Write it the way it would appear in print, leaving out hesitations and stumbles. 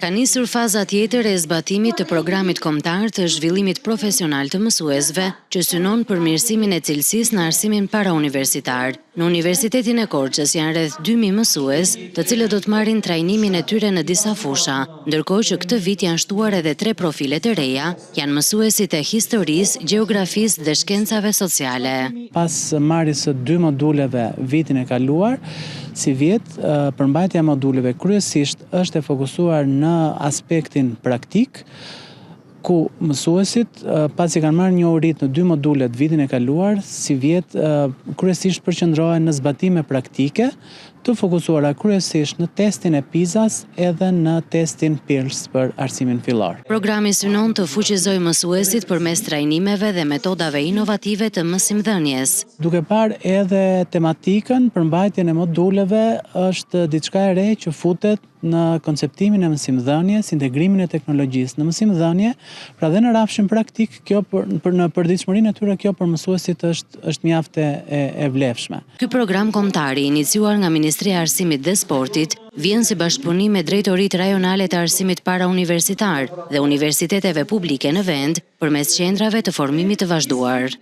Ka nisur faza tjetër e zbatimit të programit kombëtar të zhvillimit profesional të mësuesve, që synon për mirësimin e cilësisë në arsimin parauniversitar. Në Universitetin e Korçës janë rreth 2000 mësues, të cilët do të marrin trajnimin e tyre në disa fusha, ndërkohë që këtë vit janë shtuar edhe 3 profile të reja, janë mësuesit e historisë, gjeografisë dhe shkencave sociale. Pas marrjes së 2 moduleve vitin e kaluar, si vjet, përmbajtja e moduleve kryesisht është e fokusuar në aspektin praktik, ku mësuesit, pasi kanë marrë një urit në 2 modulet vitin e kaluar, si vjet kryesisht përqendrohen në zbatime praktike, të fokusuara kryesisht në testin e PISA-s edhe në testin PIRLS për arsimin fillor. Programi synon të fuqizojë mësuesit përmes trajnimeve dhe metodave inovative të mësimdhënies. Duke parë edhe tematikën, përmbajtjen e moduleve është diçka e re që futet në konceptimin e mësimdhënies, integrimin e teknologjisë në mësimdhënie, pra dhe në rafshin praktik, kjo në përditshmërinë e tyre kjo për mësuesit është mjaft e vlefshme. Ky program kombëtar i iniciuar nga Ministria e Arsimit dhe Sportit vjen si bashkëpunim me drejtoritë rajonale të arsimit parauniversitar dhe universiteteve publike në vend përmes qendrave të formimit të vazhduar.